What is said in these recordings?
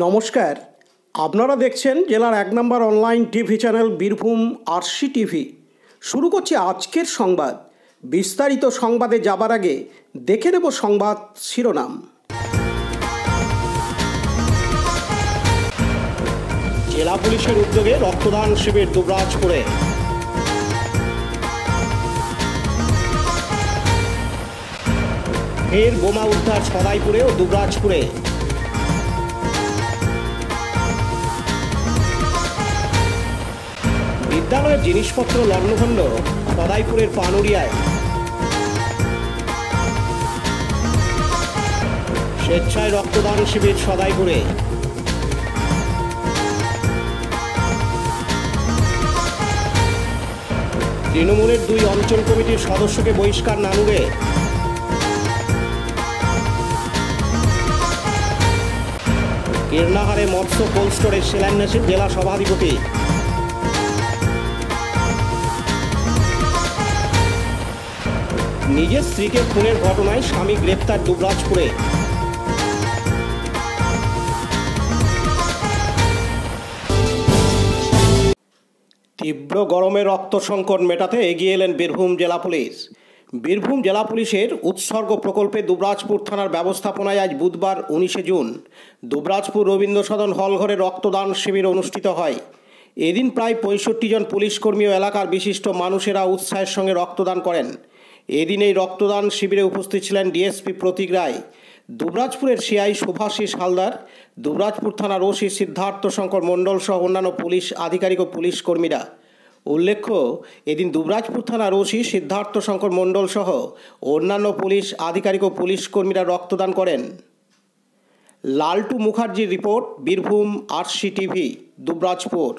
নমস্কার, আপনারা দেখছেন জেলার ১ নম্বর online TV channel Birbhum RC TV. শুরু করছি আজকের সংবাদ। বিস্তারিত সংবাদে যাবার আগে দেখে নেব সংবাদ শিরোনাম। জেলা পুলিশের উদ্যোগে রক্তদান শিবির দুবরাজপুরে। ফের বোমা উদ্ধার সদাইপুরে ও দুবরাজপুরে। বিদ্যালয়ের জিনিসপত্র লগ্নভণ্ড সদাইপুরের পানুরিয়ায়। স্বেচ্ছায় রক্তদান শিবির সদাইপুরে। তৃণমূলের 2 অঞ্চল কমিটির সদস্যকে বহিষ্কার নানুরে। কীর্ণাহারে মৎস্য কোল্ড স্টোরের শিলান্যাসে জেলা সভাধিপতি। নিজের স্ত্রীকে খুনের ঘটনায় স্বামী গ্রেপ্তার দুবরাজপুরে। তীব্র গরমে রক্ত সংকট মেটাতে এগিয়ে এলেন বীরভূম জেলা পুলিশ। বীরভূম জেলা পুলিশের উৎসর্গ প্রকল্পে দুবরাজপুর থানার ব্যবস্থাপনায় আজ বুধবার 19 জুন দুবরাজপুর রবীন্দ্র সদন হলঘরে রক্তদান শিবির অনুষ্ঠিত হয়। এদিন প্রায় 65 জন পুলিশকর্মী ও এলাকার বিশিষ্ট মানুষেরা উৎসাহের সঙ্গে রক্তদান করেন। এদিন এই রক্তদান শিবিরে উপস্থিত ছিলেন ডিএসপি প্রতীক রায়, দুবরাজপুরের সিআই শুভাশিস হালদার, দুবরাজপুর থানার ওসি সিদ্ধার্থ শঙ্কর মণ্ডল সহ অন্যান্য পুলিশ আধিকারিক ও পুলিশ কর্মীরা। উল্লেখ্য, এদিন দুবরাজপুর থানার ওসি সিদ্ধার্থ শঙ্কর মণ্ডল সহ অন্যান্য পুলিশ আধিকারিক ও পুলিশ কর্মীরা রক্তদান করেন। লালটু মুখার্জির রিপোর্ট, বীরভূম আরসি টিভি, দুবরাজপুর।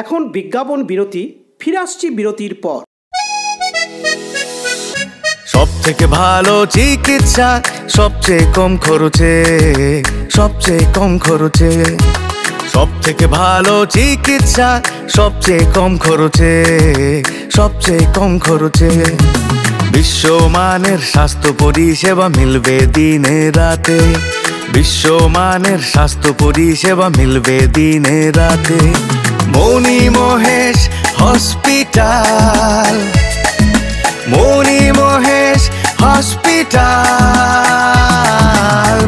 এখন বিজ্ঞাপন বিরতি, ফিরে আসছি বিরতির পর। সব থেকে ভালো চিকিৎসা সবচেয়ে কম খরচে, সবচেয়ে কম খরচে। সব থেকে ভালো চিকিৎসা সবচেয়ে কম খরচে, সবচেয়ে কম খরচে। বিশ্বমানের স্বাস্থ্য পরিষেবা মিলবে দিনে রাতে, বিশ্বমানের স্বাস্থ্য পরিষেবা মিলবে দিনে রাতে। মণি মহেশ হসপিটাল, মণি মহেশ হসপিটাল,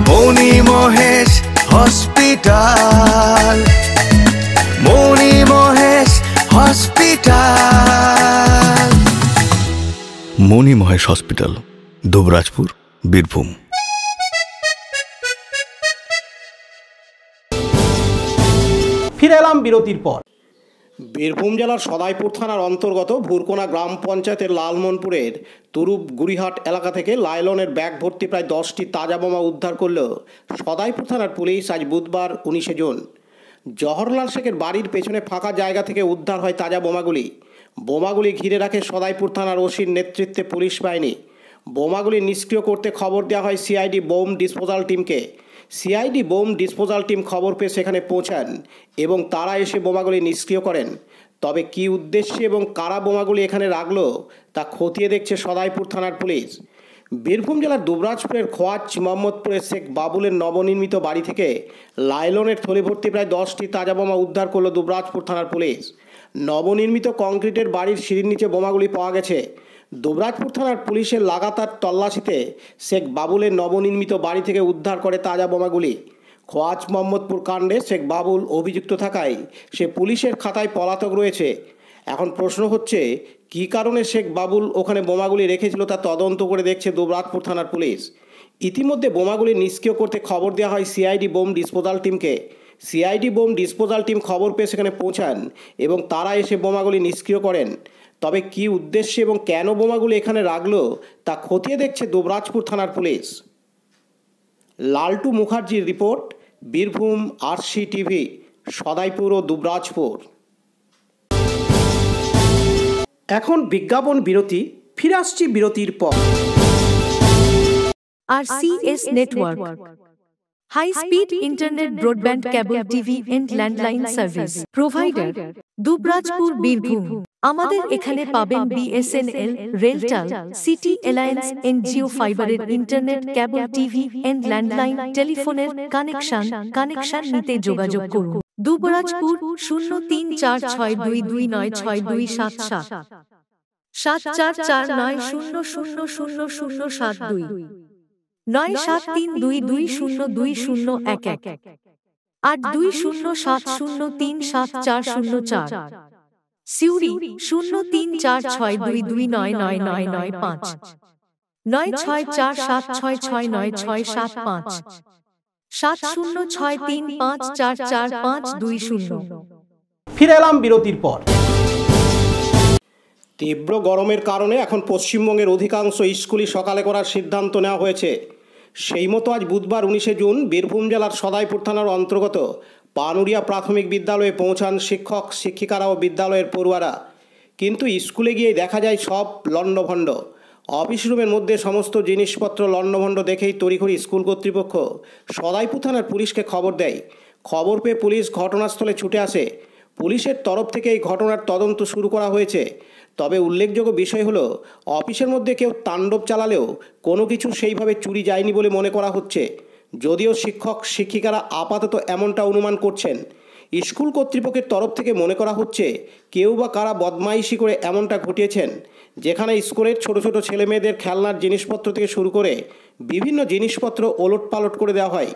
মণি মহেশ হসপিটাল, মণি মহেশ হসপিটাল। মণি মহেশ হসপিটাল, দুবরাজপুর, বীরভূম। ফিরে এলাম বিরতির পর। বীরভূম জেলার সদাইপুর থানার অন্তর্গত ভুরকোনা গ্রাম পঞ্চায়েতের লালমোহনপুরের তুরুপ গুড়িহাট এলাকা থেকে লাইলনের ব্যাগ ভর্তি প্রায় 10টি তাজা বোমা উদ্ধার করল সদাইপুর থানার পুলিশ আজ বুধবার 19 জুন। জওহরলাল শেখের বাড়ির পেছনে ফাঁকা জায়গা থেকে উদ্ধার হয় তাজা বোমাগুলি। বোমাগুলি ঘিরে রাখে সদাইপুর থানার ওসির নেতৃত্বে পুলিশ বাহিনী। বোমাগুলি নিষ্ক্রিয় করতে খবর দেওয়া হয় সিআইডি বোম ডিসপোজাল টিমকে। সিআইডি বোম ডিসপোজাল টিম খবর পেয়ে সেখানে পৌঁছান এবং তারা এসে বোমাগুলি নিষ্ক্রিয় করেন। তবে কী উদ্দেশ্যে এবং কারা বোমাগুলি এখানে রাখলো তা খতিয়ে দেখছে সদাইপুর থানার পুলিশ। বীরভূম জেলার দুবরাজপুরের খোয়াজ মোহাম্মদপুরের শেখ বাবুলের নবনির্মিত বাড়ি থেকে লাইলনের থলি ভর্তি প্রায় 10টি তাজা বোমা উদ্ধার করল দুবরাজপুর থানার পুলিশ। নবনির্মিত কংক্রিটের বাড়ির সিঁড়ির নিচে বোমাগুলি পাওয়া গেছে। দুবরাজপুর থানার পুলিশের লাগাতার তল্লাশিতে শেখ বাবুলের নবনির্মিত বাড়ি থেকে উদ্ধার করে তাজা বোমাগুলি। খোয়াজ মোহাম্মদপুর কাণ্ডে শেখ বাবুল অভিযুক্ত থাকায় সে পুলিশের খাতায় পলাতক রয়েছে। এখন প্রশ্ন হচ্ছে, কী কারণে শেখ বাবুল ওখানে বোমাগুলি রেখেছিল তা তদন্ত করে দেখছে দুবরাজপুর থানার পুলিশ। ইতিমধ্যে বোমাগুলি নিষ্ক্রিয় করতে খবর দেওয়া হয় সিআইডি বোম ডিসপোজাল টিমকে। সিআইডি বোম ডিসপোজাল টিম খবর পেয়ে সেখানে পৌঁছান এবং তারা এসে বোমাগুলি নিষ্ক্রিয় করেন। তবে কী উদ্দেশ্যে এবং কেন বোমাগুলি এখানে রাখলো তা খতিয়ে দেখছে দুবরাজপুর থানার পুলিশ। লালটু মুখার্জির রিপোর্ট, বীরভূম আরসি টিভি, সদাইপুর ও দুবরাজপুর। এখন বিজ্ঞাপন বিরতি, ফিরে আসছি বিরতির পর। RCS Network, high speed internet, broadband, cable TV and landline service provider, Dubrajpur, Birbhum। আমাদের এখানে পাবেন BSNL, RailTel, city alliance, NGO ফাইবারের internet, cable TV and landline টেলিফোনের কানেকশন নিতে যোগাযোগ করুন। দুবরাজপুর 034622962777 7449000072 9732202011 8207037404। সিউড়ি 034622999995 9647669665 7063544520। ফিরে এলাম বিরতির পর। তীব্র গরমের কারণে এখন পশ্চিমবঙ্গের অধিকাংশ স্কুলই সকালে করার সিদ্ধান্ত নেওয়া হয়েছে। সেই মতো আজ বুধবার 19শে জুন বীরভূম জেলার সদাইপুর থানার অন্তর্গত পানুরিয়া প্রাথমিক বিদ্যালয়ে পৌঁছান শিক্ষক শিক্ষিকারা ও বিদ্যালয়ের পড়ুয়ারা। কিন্তু স্কুলে গিয়ে দেখা যায় সব লণ্ডভণ্ড। অফিস রুমের মধ্যে সমস্ত জিনিসপত্র লণ্ডভণ্ড দেখেই তড়িঘড়ি স্কুল কর্তৃপক্ষ সদাইপুর থানার পুলিশকে খবর দেয়। খবর পেয়ে পুলিশ ঘটনাস্থলে ছুটে আসে। পুলিশের তরফ থেকে এই ঘটনার তদন্ত শুরু করা হয়েছে। তবে উল্লেখযোগ্য বিষয় হলো, অফিসের মধ্যে কেউ তাণ্ডব চালালেও কোনো কিছু সেইভাবে চুরি যায়নি বলে মনে করা হচ্ছে। যদিও শিক্ষক শিক্ষিকারা আপাতত এমনটা অনুমান করছেন। স্কুল কর্তৃপক্ষের তরফ থেকে মনে করা হচ্ছে কেউ বা কারা বদমাইশি করে এমনটা ঘটিয়েছেন, যেখানে স্কুলের ছোট ছোট ছেলেমেয়েদের খেলনার জিনিসপত্র থেকে শুরু করে বিভিন্ন জিনিসপত্র ওলটপালট করে দেওয়া হয়।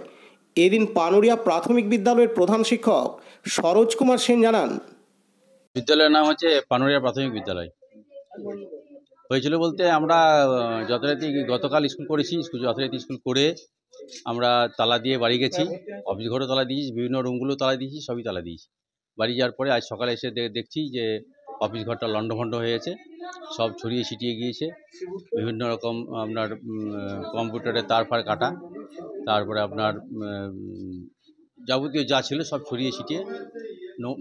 এদিন পানুরিয়া প্রাথমিক বিদ্যালয়ের প্রধান শিক্ষক সরোজ কুমার সেন জানান, বিদ্যালয়ের নাম হচ্ছে পানুরিয়া প্রাথমিক বিদ্যালয়। হয়েছিল বলতে আমরা যথারীতি গতকাল স্কুল করেছি, যথারীতি স্কুল করে আমরা তালা দিয়ে বাড়ি গেছি। অফিস ঘরও তালা দিয়েছি, বিভিন্ন রুমগুলো তালা দিয়েছি, সবই তালা দিয়েছি। বাড়ি যাওয়ার পরে আজ সকালে এসে দেখছি যে অফিস ঘরটা লণ্ডভণ্ড হয়ে গেছে, সব ছড়িয়ে ছিটিয়ে গিয়েছে। বিভিন্ন রকম আপনার কম্পিউটারে তার ফার কাটা, তারপরে আপনার যাবতীয় যা ছিল সব ছড়িয়ে ছিটিয়ে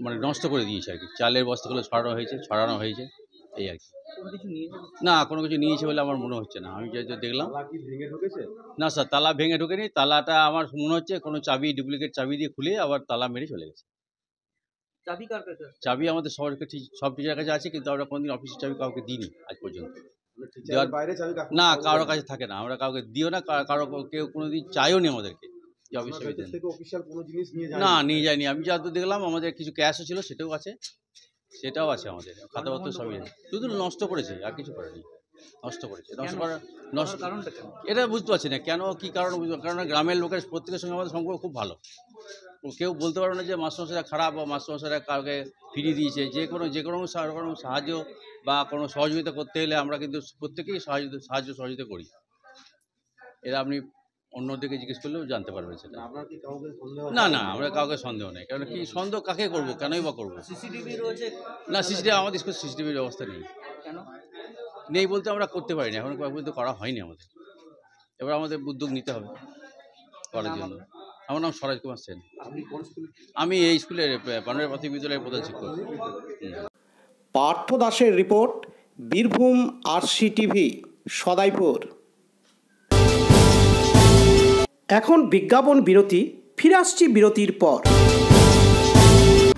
মানে নষ্ট করে দিয়েছে আর কি। চালের বস্তাগুলো ছড়ানো হয়েছে এই আর কি। না, কোনো কিছু নিয়েছে বলে আমার মনে হচ্ছে না। আমি যেটা দেখলাম, না স্যার, তালা ভেঙে ঢুকেনি। তালাটা আমার মনে হচ্ছে কোনো চাবি, ডুপ্লিকেট চাবি দিয়ে খুলে আবার তালা মেরে চলে গেছে। চাবি আমাদের সব টিচারের কাছে আছে, কিন্তু আমরা কোনোদিন অফিসের চাবি কাউকে দিইনি আজ পর্যন্ত। না, কারোর কাছে থাকে না, আমরা কাউকে দিও না, কেউ কোনোদিন চাইও নি আমাদেরকে। না, নিয়ে যায়নি। আমি যা তো দেখলাম, আমাদের কিছু ক্যাশও ছিল, সেটাও আছে আমাদের খাতাপত্র সবই আছে। শুধু নষ্ট করেছে, আর কিছু করেনি। নষ্ট করেছে, এটা বুঝতে পারছি না কেন, কি কারণ বুঝতে। কারণ গ্রামের লোকের প্রত্যেকের সঙ্গে আমাদের সম্পর্ক খুব ভালো। কেউ বলতে পারবে না যে মাস্টারমশাইরা খারাপ বা মাস্টারমশাইরা কাউকে ফিরিয়ে দিয়েছে। যে কোনো সাহায্য বা কোনো সহযোগিতা করতে হলে আমরা কিন্তু প্রত্যেকেই সাহায্য সহযোগিতা করি। এরা আপনি অন্যদিকে জিজ্ঞেস করলেও জানতে পারবেন সেটা। না, আমরা কাউকে সন্দেহ নেই। কারণ কি সন্দেহ কাকে করবো, কেনই বা করবো? সিসিটিভি রয়েছে না, আমাদের স্কুলে সিসিটিভির ব্যবস্থা নেই বলতে আমরা করতে পারি না, এখন পর্যন্ত করা হয়নি আমাদের। এবার আমাদের উদ্যোগ নিতে হবে করার জন্য। আমার নাম সরোজ কুমার সেন। আমি এই স্কুলের পানুরিয়া প্রাথমিক বিদ্যালয়ের প্রধান শিক্ষক। পার্থ দাসের রিপোর্ট, বীরভূম RCTV, সদাইপুর। এখন বিজ্ঞাপন বিরতি, ফিরে আসছি বিরতির পর।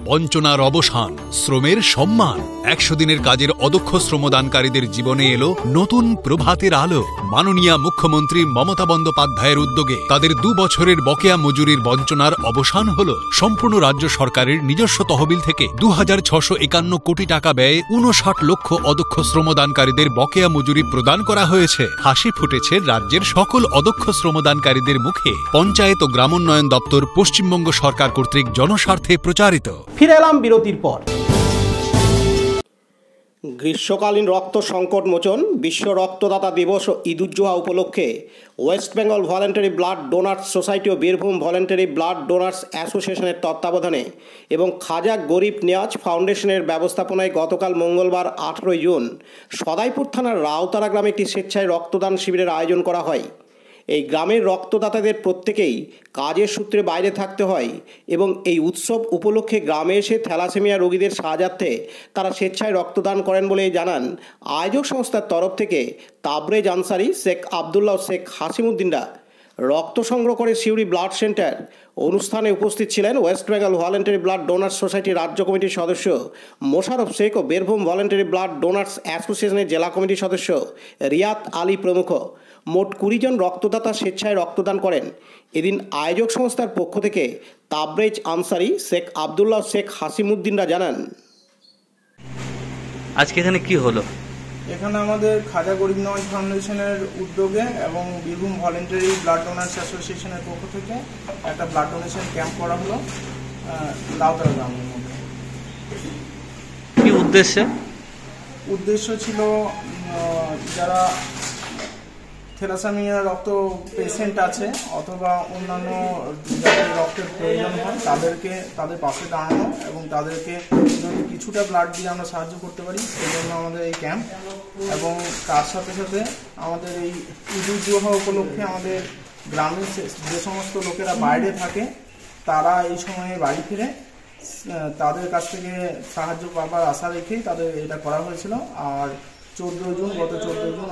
বঞ্চনার অবসান, শ্রমের সম্মান। 100 দিনের কাজের অদক্ষ শ্রমদানকারীদের জীবনে এলো নতুন প্রভাতের আলো। মাননীয় মুখ্যমন্ত্রী মমতা বন্দ্যোপাধ্যায়ের উদ্যোগে তাদের 2 বছরের বকেয়া মজুরির বঞ্চনার অবসান হলো। সম্পূর্ণ রাজ্য সরকারের নিজস্ব তহবিল থেকে 2651 কোটি টাকা ব্যয়ে 59 লক্ষ অদক্ষ শ্রমদানকারীদের বকেয়া মজুরি প্রদান করা হয়েছে। হাসি ফুটেছে রাজ্যের সকল অদক্ষ শ্রমদানকারীদের মুখে। পঞ্চায়েত ও গ্রামোন্নয়ন দপ্তর, পশ্চিমবঙ্গ সরকার কর্তৃক জনস্বার্থে প্রচারিত। ফিরে এলাম বিরতির পর। গ্রীষ্মকালীন রক্ত সংকট মোচন, বিশ্ব রক্তদাতা দিবস ও ঈদুজ্জোহা উপলক্ষে West Bengal voluntary blood donors society ও বীরভূম ভলেন্টারি ব্লাড ডোনার্স অ্যাসোসিয়েশনের তত্ত্বাবধানে এবং খাজা গরিব নিয়াজ ফাউন্ডেশনের ব্যবস্থাপনায় গতকাল মঙ্গলবার 18 জুন সদাইপুর থানার রাউতারা গ্রামে একটি স্বেচ্ছায় রক্তদান শিবিরের আয়োজন করা হয়। এই গ্রামের রক্তদাতাদের প্রত্যেকেই কাজের সূত্রে বাইরে থাকতে হয় এবং এই উৎসব উপলক্ষে গ্রামে এসে থ্যালাসেমিয়া রোগীদের সাহায্যার্থে তারা স্বেচ্ছায় রক্তদান করেন বলে জানান আয়োজক সংস্থার তরফ থেকে তাবরেজ আনসারি, শেখ আবদুল্লাহ, শেখ হাসিমুদ্দিনরা। রক্ত সংগ্রহ করে সিউড়ি ব্লাড সেন্টার। অনুষ্ঠানে উপস্থিত ছিলেন West Bengal voluntary blood donors society রাজ্য কমিটির সদস্য মোশারফ শেখ ও বীরভূম ভলেন্টারি ব্লাড ডোনার্স অ্যাসোসিয়েশনের জেলা কমিটির সদস্য রিয়াত আলী প্রমুখ। মোট 20 জন রক্তদাতা স্বেচ্ছায় রক্তদান করেন। এদিন আয়োজক সংস্থার পক্ষ থেকে তাবরেজ আনসারি, শেখ আবদুল্লাহ, শেখ হাসিমুদ্দিনরা জানান, আজকে এখানে কি হলো? এখানে আমাদের খাজা গরিব নওয়াজ ফাউন্ডেশনের উদ্যোগে এবং বীরভূম ভলেন্টারি ব্লাড ডোনার্স অ্যাসোসিয়েশনের পক্ষ থেকে একটা ব্লাড ডোনেশন ক্যাম্প করা হলো লাউতরা গ্রামের মধ্যে। কি উদ্দেশ্য ছিল যারা থ্যালাসেমিয়া রক্ত পেশেন্ট আছে অথবা অন্যান্য যাদের রক্তের প্রয়োজন হয় তাদের পাশে দাঁড়ানো এবং তাদেরকে যদি কিছুটা ব্লাড দিয়ে আমরা সাহায্য করতে পারি, সেই জন্য আমাদের এই ক্যাম্প। এবং তার সাথে সাথে আমাদের এই ঈদ উল জুহা উপলক্ষে আমাদের গ্রামের যে সমস্ত লোকেরা বাইরে থাকে তারা এই সময়ে বাড়ি ফিরে তাদের কাছ থেকে সাহায্য পাবার আশা রেখেই তাদের এটা করা হয়েছিল। আর 14 জুন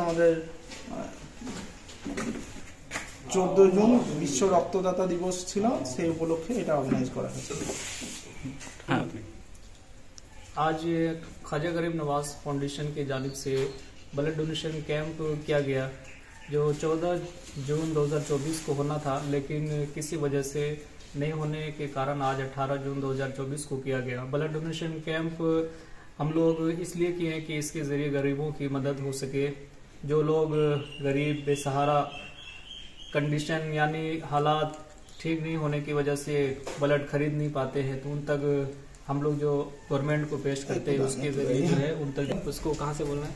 আমাদের 14 জুন বিশ্ব রক্তদাতা দিবস ছিল, সেই উপলক্ষে এটা অর্গানাইজ করা হয়েছে। आज ख्वाजा गरीब नवाज फाउंडेशन की जानिब से ब्लड डोनेशन कैंप किया गया जो 14 जून 2024 को होना था, लेकिन किसी वजह से नहीं होने के कारण आज 18 जून 2024 को किया गया। ब्लड डोनेशन कैंप हम लोग इसलिए किए हैं कि इसके ज़रिए गरीबों की मदद हो सके। जो लोग गरीब बेसहारा कंडीशन यानी हालात ठीक नहीं होने की वजह से ब्लड खरीद नहीं पाते हैं, तो उन तक हम लोग जो गवर्नमेंट को पेश करते हैं उसके जरिए जो है उन तक, उसको कहाँ से बोलना है,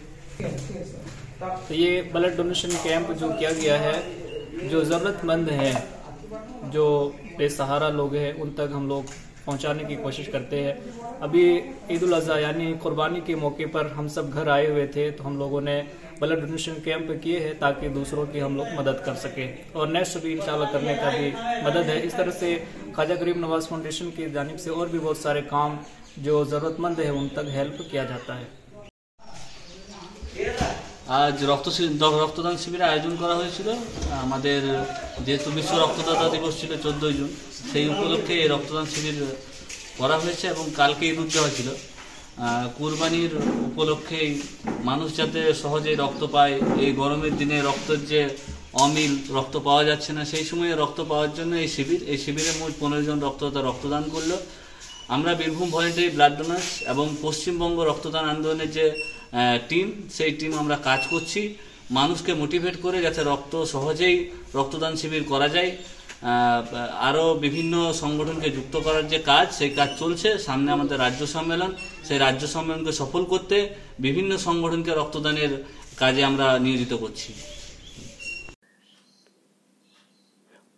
तो ये ब्लड डोनेशन कैंप जो किया गया है, जो ज़रूरतमंद हैं, जो बेसहारा लोग हैं, उन तक हम लोग पहुंचाने की कोशिश करते हैं। अभी ईद उल अज़हा यानी कुर्बानी के मौके पर हम सब घर आए हुए थे, तो हम लोगों ने ब्लड डोनेशन कैंप किए हैं ताकि दूसरों की हम लोग मदद कर सकें, और नेक्स्ट भी इंशाल्लाह करने का भी मदद है। इस तरह से ख्वाजा गरीब नवाज फाउंडेशन की जानिब से और भी बहुत सारे काम जो ज़रूरतमंद है उन तक हेल्प किया जाता है। আজ রক্তদান শিবিরের আয়োজন করা হয়েছিল। আমাদের যেহেতু বিশ্ব রক্তদাতা দিবস ছিল 14 জুন, সেই উপলক্ষে এই রক্তদান শিবির করা হয়েছে এবং কালকে ঈদ উল জুহা ছিল। কুরবানির উপলক্ষে মানুষ যাতে সহজেই রক্ত পায়, এই গরমের দিনে রক্তের যে অমিল, রক্ত পাওয়া যাচ্ছে না, সেই সময়ে রক্ত পাওয়ার জন্য এই শিবিরে মোট 15 জন রক্তদাতা রক্তদান করলো। আমরা বীরভূম ভলেন্টারি ব্লাড ডোনার্স এবং পশ্চিমবঙ্গ রক্তদান আন্দোলনের যে টিম, সেই টিম আমরা কাজ করছি মানুষকে মোটিভেট করে যাতে সহজেই রক্তদান শিবির করা যায়। আরও বিভিন্ন সংগঠনকে যুক্ত করার যে কাজ, সেই কাজ চলছে। সামনে আমাদের রাজ্য সম্মেলন, সেই রাজ্য সম্মেলনকে সফল করতে বিভিন্ন সংগঠনকে রক্তদানের কাজে আমরা নিয়োজিত করছি।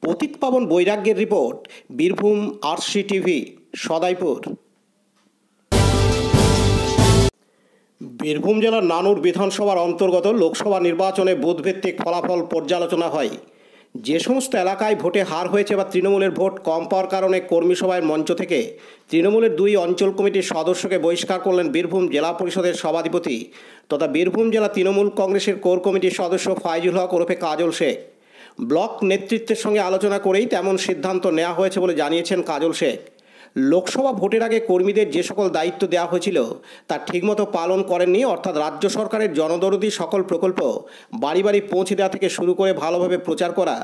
পতিত পাবন বৈরাগ্যের report, Birbhum RC TV, Sadaipur. Birbhum জেলার নানুর বিধানসভার অন্তর্গত লোকসভা নির্বাচনে বুথভিত্তিক ফলাফল পর্যালোচনা হয়। যে সমস্ত এলাকায় ভোটে হার হয়েছে বা তৃণমূলের ভোট কম পাওয়ার কারণে কর্মী সভার মঞ্চ থেকে তৃণমূলের 2 অঞ্চল কমিটির সদস্যকে বহিষ্কার করলেন বীরভূম জেলা পরিষদের সভাধিপতি তথা বীরভূম জেলা তৃণমূল কংগ্রেসের কোর কমিটির সদস্য ফাইজুল হক ওরফে কাজল শেখ। ব্লক নেতৃত্বের সঙ্গে আলোচনা করেই তেমন সিদ্ধান্ত নেওয়া হয়েছে বলে জানিয়েছেন কাজল শেখ। লোকসভা ভোটের আগে কর্মীদের যে সকল দায়িত্ব দেওয়া হয়েছিল তা ঠিকমতো পালন করেননি, অর্থাৎ রাজ্য সরকারের জনদরদী সকল প্রকল্প বাড়ি বাড়ি পৌঁছে দেওয়া থেকে শুরু করে ভালোভাবে প্রচার করা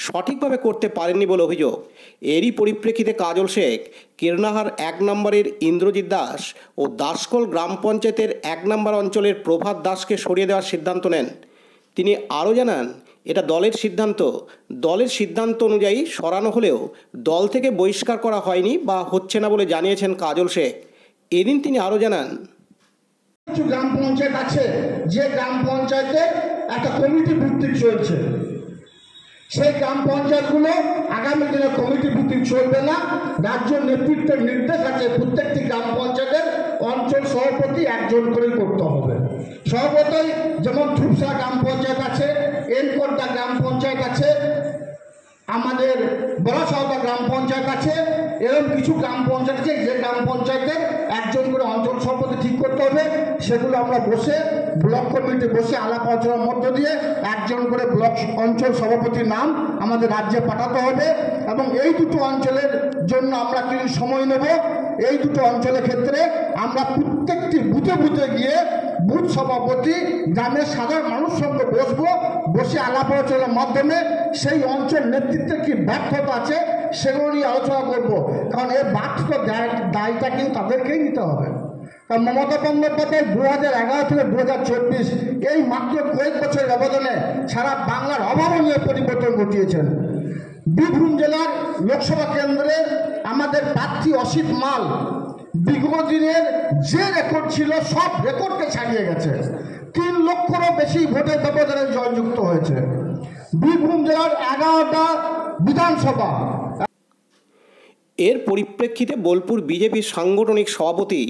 সঠিকভাবে করতে পারেননি বলে অভিযোগ। এরই পরিপ্রেক্ষিতে কাজল শেখ কীর্ণাহার 1 নম্বরের ইন্দ্রজিৎ দাস ও দাসকোল গ্রাম পঞ্চায়েতের 1 নম্বর অঞ্চলের প্রভাত দাসকে সরিয়ে দেওয়ার সিদ্ধান্ত নেন। তিনি আরও জানান, এটা দলের সিদ্ধান্ত অনুযায়ী সরানো হলেও দল থেকে বহিষ্কার করা হয়নি বা হচ্ছে না বলে জানিয়েছেন কাজল শেখ। এদিন তিনি আরও জানান, কিছু গ্রাম পঞ্চায়েত আছে যে গ্রাম পঞ্চায়েতে একটা কমিটি ভিত্তিক চলছে, সেই গ্রাম পঞ্চায়েতগুলো আগামী দিনে কমিটি ভিত্তিক চলবে না। রাজ্য নেতৃত্বের নির্দেশ আছে প্রত্যেকটি গ্রাম পঞ্চায়েতের অঞ্চল সভাপতি 1 জন করে করতে হবে। সভাপতি যেমন ধূপসা গ্রাম পঞ্চায়েত আছে, এনকোট্টা গ্রাম পঞ্চায়েত আছে, আমাদের বড়াসাওদা গ্রাম পঞ্চায়েত আছে, এরকম কিছু গ্রাম পঞ্চায়েত আছে যে গ্রাম পঞ্চায়েতের 1 জন করে অঞ্চল সভাপতি ঠিক করতে হবে সেগুলো আমরা বসে ব্লক কমিটি বসে আলাপ আলোচনার মধ্য দিয়ে একজন করে ব্লক অঞ্চল সভাপতির নাম আমাদের রাজ্যে পাঠাতে হবে এবং এই দুটো অঞ্চলের জন্য আমরা কিছু সময় নেব। এই দুটো অঞ্চলের ক্ষেত্রে আমরা প্রত্যেকটি বুথে বুথে গিয়ে বুথ সভাপতি গ্রামের সাধারণ মানুষের সঙ্গে বসবো, বসে আলাপ আলোচনার মাধ্যমে সেই অঞ্চল নেতৃত্বের কি ব্যর্থতা আছে সেগুলো নিয়ে আলোচনা করব। কারণ এই ব্যর্থতার দায়টা কিন্তু তাদেরকেই নিতে হবে। কারণ মমতা বন্দ্যোপাধ্যায় 2011 থেকে 2024 এই মাত্র কয়েক বছরের ব্যবধানে সারা বাংলার অভাবনীয় পরিবর্তন ঘটিয়েছেন। বীরভূম জেলার লোকসভা কেন্দ্রে আমাদের প্রার্থী অসিত মাল বিগত দিনের যে রেকর্ড ছিল সব রেকর্ডকে ছাড়িয়ে গেছে। 3 লক্ষেরও বেশি ভোটের ব্যবধানে জয়যুক্ত হয়েছে। বীরভূম জেলার 11টা বিধানসভা। এর পরিপ্রেক্ষিতে বোলপুর বিজেপির সাংগঠনিক সভাপতি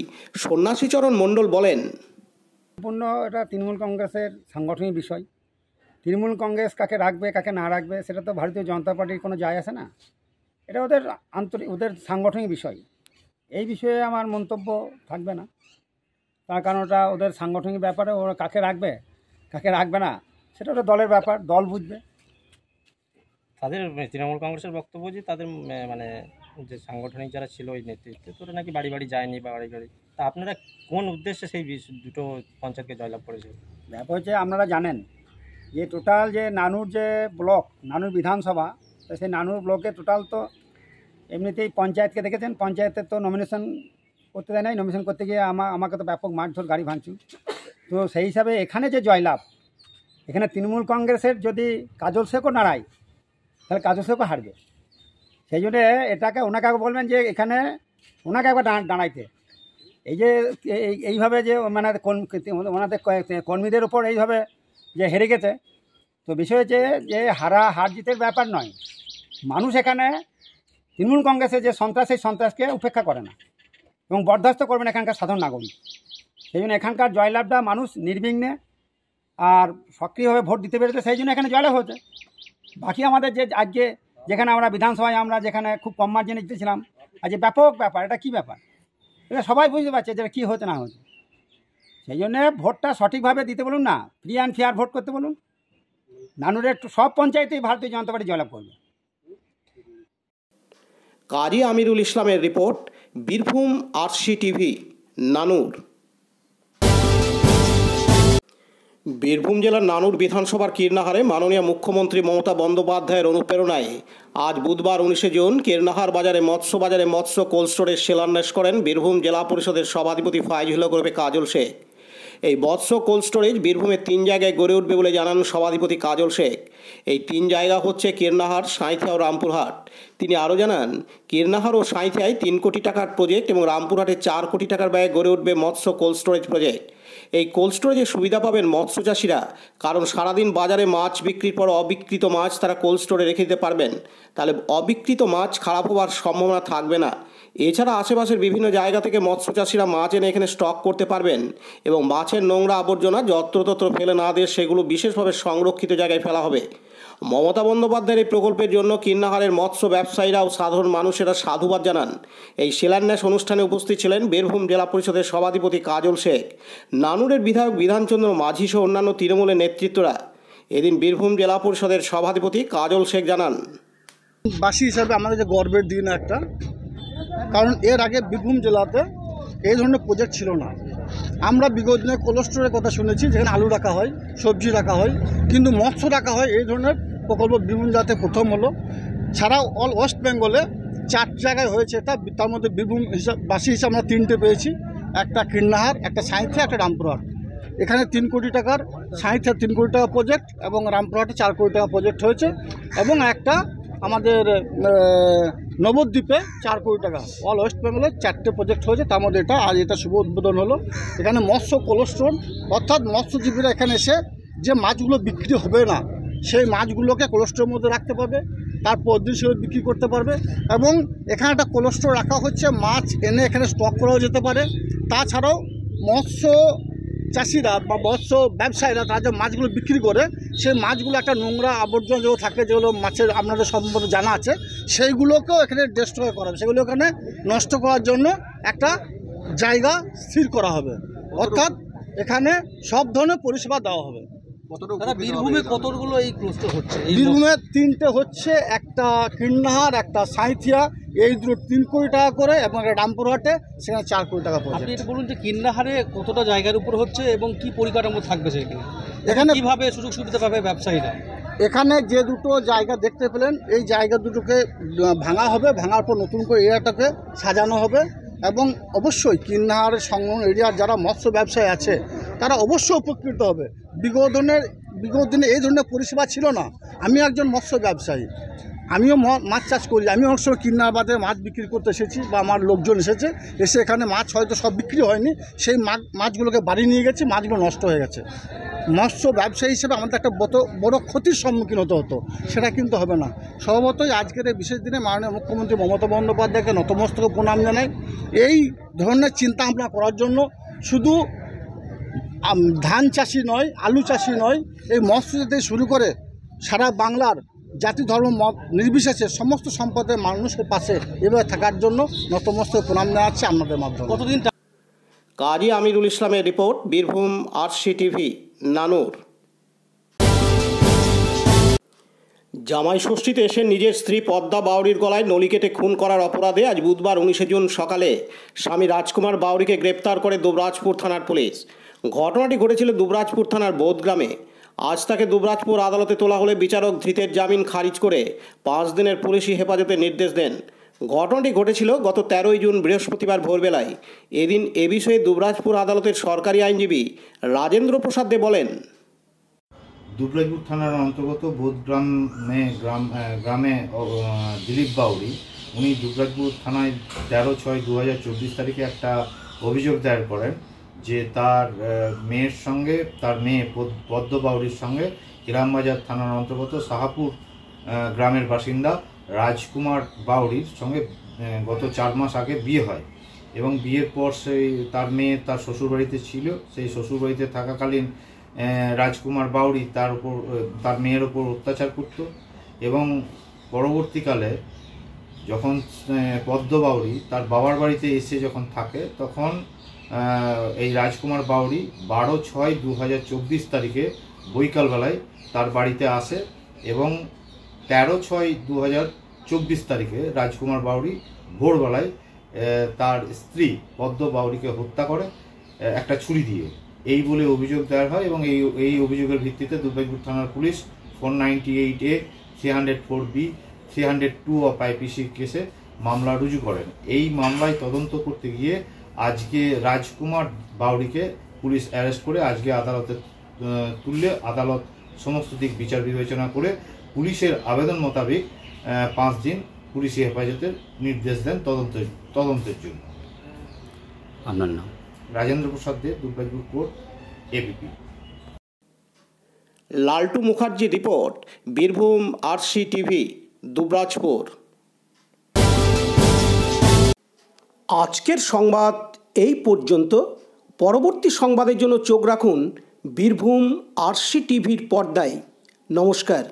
সন্ন্যাসীচরণ মণ্ডল বলেন, সম্পূর্ণ এটা তৃণমূল কংগ্রেসের সাংগঠনিক বিষয়। তৃণমূল কংগ্রেস কাকে রাখবে কাকে না রাখবে সেটা তো ভারতীয় জনতা পার্টির কোনো যায় আসে না। এটা ওদের সাংগঠনিক বিষয়। এই বিষয়ে আমার মন্তব্য থাকবে না, তার কারণ ওটা ওদের সাংগঠনিক ব্যাপারে। ওরা কাকে রাখবে কাকে রাখবে না সেটা ওটা দলের ব্যাপার, দল বুঝবে। তাদের তৃণমূল কংগ্রেসের বক্তব্য যে তাদের মানে যে সাংগঠনিক যারা ছিল ওই নেতৃত্বে তোরা নাকি বাড়ি বাড়ি যায়নি বা বাড়ি বাড়ি, তা আপনারা কোন উদ্দেশ্যে সেই দুটো পঞ্চায়েতকে জয়লাভ করেছে? ব্যাপার হচ্ছে আপনারা জানেন যে টোটাল যে নানুর যে ব্লক, নানুর বিধানসভা, সেই নানুর ব্লকে টোটাল তো এমনিতেই পঞ্চায়েতকে দেখেছেন, পঞ্চায়েতের তো নমিনেশন করতে দেয় নাই। নমিনেশন করতে গিয়ে আমাকে তো ব্যাপক মারধর, গাড়ি ভাঙচুর। তো সেই হিসাবে এখানে যে জয়লাভ, এখানে তৃণমূল কংগ্রেসের যদি কাজল শেখও নাড়ায় তাহলে কাজল শেখও হারবে। সেই জন্যে এটাকে ওনাকে বলবেন যে এখানে ওনাকে একবার দাঁড়াইতে। এই যে এইভাবে যে মানে ওনাদের কর্মীদের উপর এইভাবে যে হেরে গেছে, তো বিষয় হচ্ছে যে হার জিতের ব্যাপার নয়। মানুষ এখানে তৃণমূল কংগ্রেসের যে সন্ত্রাস, সেই সন্ত্রাসকে উপেক্ষা করে না এবং বরদাস্ত করবেন এখানকার সাধারণ নাগরিক। সেই জন্য এখানকার জয়লাভটা মানুষ নির্বিঘ্নে আর সক্রিয়ভাবে ভোট দিতে পেরেছে, সেই জন্য এখানে জয়লাভ হয়েছে। বাকি আমাদের যে আজকে যেখানে আমরা বিধানসভায় আমরা যেখানে খুব কম মার্জিনে জিতেছিলাম, আজকে ব্যাপক ব্যাপার। এটা কী ব্যাপার? এটা সবাই বুঝতে পারছে যে কী হতে না হতে। সেই জন্যে ভোটটা সঠিকভাবে দিতে বলুন না, ফ্রি অ্যান্ড ফেয়ার ভোট করতে বলুন। নানুরের সব পঞ্চায়েতেই ভারতীয় জনতা পার্টি জয়লাভ করবে। কাজী আমিরুল ইসলামের রিপোর্ট, বীরভূম আরসি টিভি, নানুর। বীরভূম জেলার নানুর বিধানসভার কীর্ণাহারে মাননীয় মুখ্যমন্ত্রী মমতা বন্দ্যোপাধ্যায়ের অনুপ্রেরণায় আজ বুধবার 19 জুন কীর্ণাহার বাজারে মৎস্য কোল্ড স্টোরের শিলান্যাস করেন বীরভূম জেলা পরিষদের সভাধিপতি ফাইজুল হক ওরফে কাজল শেখ। এই মৎস্য কোল্ড স্টোরেজ বীরভূমের 3 জায়গায় গড়ে উঠবে বলে জানান সভাধিপতি কাজল শেখ। এই 3 জায়গা হচ্ছে কীর্ণাহার, সাঁইথিয়া ও রামপুরহাট। তিনি আরও জানান, কীর্ণাহার ও সাঁইথিয়ায় 3 কোটি টাকার প্রজেক্ট এবং রামপুরহাটে 4 কোটি টাকার ব্যয়ে গড়ে উঠবে মৎস্য কোল্ড স্টোরেজ প্রজেক্ট। এই কোল্ড স্টোরেজে সুবিধা পাবেন মৎস্য চাষিরা, কারণ সারাদিন বাজারে মাছ বিক্রির পর অবিকৃত মাছ তারা কোল্ড স্টোরে রেখে দিতে পারবেন। তাহলে অবিকৃত মাছ খারাপ হওয়ার সম্ভাবনা থাকবে না। এছাড়া আশেপাশের বিভিন্ন জায়গা থেকে মৎস্য চাষিরা মাছ এনে এখানে স্টক করতে পারবেন এবং মাছের নোংরা আবর্জনা যত্রতত্র ফেলে না দিয়ে সেগুলো বিশেষভাবে সংরক্ষিত জায়গায় ফেলা হবে। মমতা বন্দ্যোপাধ্যায়ের এই প্রকল্পের জন্য কীর্ণাহারের মৎস্য ব্যবসায়ীরা ও সাধারণ মানুষেরা সাধুবাদ জানান। এই শিলান্যাস অনুষ্ঠানে উপস্থিত ছিলেন বীরভূম জেলা পরিষদের সভাধিপতি কাজল শেখ, নানুরের বিধায়ক বিধানচন্দ্র মাঝি সহ অন্যান্য তৃণমূলের নেতৃত্বরা। এদিন বীরভূম জেলা পরিষদের সভাধিপতি কাজল শেখ জানান, বাসী হিসাবে আমাদের যে গর্বের দিন একটা, কারণ এর আগে বীরভূম জেলাতে এই ধরনের প্রজেক্ট ছিল না। আমরা বিগত দিনে কোল্ড স্টোরের কথা শুনেছি, যেখানে আলু রাখা হয়, সবজি রাখা হয়, কিন্তু মৎস্য রাখা হয়। এই ধরনের প্রকল্প বীরভূম জেলাতে প্রথম হলো। ছাড়াও অল ওয়েস্ট বেঙ্গলে 4 জায়গায় হয়েছে এটা। তার মধ্যে বীরভূম বাসী হিসাবে আমরা 3টে পেয়েছি, একটা কীর্ণাহার, একটা সাঁইথিয়া, একটা রামপুরহাট। এখানে 3 কোটি টাকার, সাঁইথিয়া 3 কোটি টাকা প্রজেক্ট এবং রামপুরহাটে 4 কোটি টাকা প্রজেক্ট হয়েছে এবং একটা আমাদের নবদ্বীপে 4 কোটি টাকা। অল ওয়েস্ট বেঙ্গলে 4টে প্রজেক্ট হয়েছে, তার মধ্যে এটা আজ এটা শুভ উদ্বোধন হলো। এখানে মৎস্য কোল্ড স্টোর, অর্থাৎ মৎস্যজীবীরা এখানে এসে যে মাছগুলো বিক্রি হবে না সেই মাছগুলোকে কোল্ড স্টোরের মধ্যে রাখতে পারবে, তারপর দিন সেগুলো বিক্রি করতে পারবে। এবং এখানে একটা কোল্ড স্টোর রাখা হচ্ছে, মাছ এনে এখানে স্টক করাও যেতে পারে। তাছাড়াও মৎস্য চাষিরা বা মৎস্য ব্যবসায়ীরা তারা যে মাছগুলো বিক্রি করে, সেই মাছগুলো একটা নোংরা আবর্জনা যেগুলো থাকে, যেগুলো মাছের আপনাদের সম্বন্ধে জানা আছে, সেইগুলোকেও এখানে ডিস্ট্রয় করা হবে। সেগুলো এখানে নষ্ট করার জন্য একটা জায়গা স্থির করা হবে। অর্থাৎ এখানে সব ধরনের পরিষেবা দেওয়া হবে। বীরভূমে কতগুলো এই ক্লাস্টার হচ্ছে? বীরভূমে 3টে হচ্ছে, একটা কীর্ণাহার, একটা সাঁইথিয়া, এই দুটো 3 কোটি টাকা করে, এবং রামপুরহাটে সেখানে 4 কোটি টাকা পড়বে। আপনি এটা বলুন যে কীর্ণাহারে কতটা জায়গার উপর হচ্ছে এবং কি পরিকাঠামো থাকবে সেখানে? এখানে কিভাবে সুযোগ সুবিধা পাবে ব্যবসায়ীরা? এখানে যে দুটো জায়গা দেখতে পেলেন, এই জায়গা দুটোকে ভাঙা হবে, ভাঙার পর নতুন করে এরিয়াটাকে সাজানো হবে, এবং অবশ্যই কীর্ণাহারের সংলগ্ন এরিয়ার যারা মৎস্য ব্যবসায়ী আছে তারা অবশ্যই উপকৃত হবে। বিগত দিনে এই ধরনের পরিষেবা ছিল না। আমি একজন মৎস্য ব্যবসায়ী, আমিও মাছ চাষ করি, আমি অবশ্য কীর্ণাহার বাজারে মাছ বিক্রি করতে এসেছি, বা আমার লোকজন এসেছে, এসে এখানে মাছ হয়তো সব বিক্রি হয়নি, সেই মাছগুলোকে বাড়ি নিয়ে গেছি, মাছগুলো নষ্ট হয়ে গেছে। মৎস্য ব্যবসায়ী হিসেবে আমাদের একটা বড় ক্ষতির সম্মুখীন হতে হতো, সেটা কিন্তু হবে না। স্বভাবতই আজকের এই বিশেষ দিনে মাননীয় মুখ্যমন্ত্রী মমতা বন্দ্যোপাধ্যায়কে নতমস্তকে প্রণাম জানাই। এই ধরনের চিন্তা ভাবনা করার জন্য শুধু ধান চাষি নয়, আলু চাষি নয়, এই মৎস্য থেকে শুরু করে সারা বাংলার জাতি ধর্ম মত নির্বিশেষে সমস্ত সম্প্রদায়ের মানুষের পাশে এভাবে থাকার জন্য নতমস্তকে প্রণাম জানাচ্ছি আপনাদের মাধ্যমে। কতদিন কাজী আমিরুল ইসলামের রিপোর্ট, বীরভূম আরসি টিভি, নানুর। জামাই ষষ্ঠীতে এসে নিজের স্ত্রী পদ্মা বাউরির গলায় নলি কেটে খুন করার অপরাধে আজ বুধবার 19 জুন সকালে স্বামী রাজকুমার বাউরিকে গ্রেপ্তার করে দুবরাজপুর থানার পুলিশ। ঘটনাটি ঘটেছিল দুবরাজপুর থানার বোধগ্রামে। আজ তাকে দুবরাজপুর আদালতে তোলা হলে বিচারক ধৃতের জামিন খারিজ করে 5 দিনের পুলিশি হেফাজতের নির্দেশ দেন। ঘটনাটি ঘটেছিল গত 13 জুন বৃহস্পতিবার ভোরবেলায়। এদিন এ বিষয়ে দুবরাজপুর আদালতের সরকারি আইনজীবী রাজেন্দ্র প্রসাদ দে বলেন, দুবরাজপুর থানার অন্তর্গত গ্রামে দিলীপ বাউরি, উনি দুবরাজপুর থানায় 13/6/2024 তারিখে একটা অভিযোগ দায়ের করেন যে তার মেয়ে পদ্ম বাউরির সঙ্গে ইরামবাজার থানার অন্তর্গত সাহাপুর গ্রামের বাসিন্দা রাজকুমার বাউরির সঙ্গে গত 4 মাস আগে বিয়ে হয়, এবং বিয়ের পর তার মেয়ে তার শ্বশুরবাড়িতে ছিল। সেই শ্বশুরবাড়িতে থাকাকালীন রাজকুমার বাউরি তার মেয়ের ওপর অত্যাচার করত, এবং পরবর্তীকালে যখন পদ্ম বাউরি তার বাবার বাড়িতে এসে যখন থাকে, তখন এই রাজকুমার বাউরি 12/6/2024 তারিখে বৈকালবেলায় তার বাড়িতে আসে, এবং 13/6/2024 তারিখে রাজকুমার বাউরি ভোরবেলায় তার স্ত্রী পদ্ম বাউরিকে হত্যা করে একটা ছুরি দিয়ে, এই বলে অভিযোগ দায়ের হয়। এবং এই অভিযোগের ভিত্তিতে দুবরাজপুর থানার police 498A, 304B, 302 of IPC কেসে মামলা রুজু করেন। এই মামলায় তদন্ত করতে গিয়ে আজকে রাজকুমার বাউরিকে পুলিশ অ্যারেস্ট করে আজকে আদালতে তুললে আদালত সমস্ত দিক বিচার বিবেচনা করে পুলিশের আবেদন মোতাবেক 5 দিন পুলিশি হেফাজতের নির্দেশ দেন তদন্তের জন্য। আপনার নাম? Rajendra Prasad Dey, Dubrajpur court, ABP। Laltu Mukherjee report, Birbhum RC TV, Dubrajpur. আজকের সংবাদ এই পর্যন্ত। পরবর্তী সংবাদের জন্য চোখ রাখুন বীরভূম আরসি টিভির পর্দায়। নমস্কার।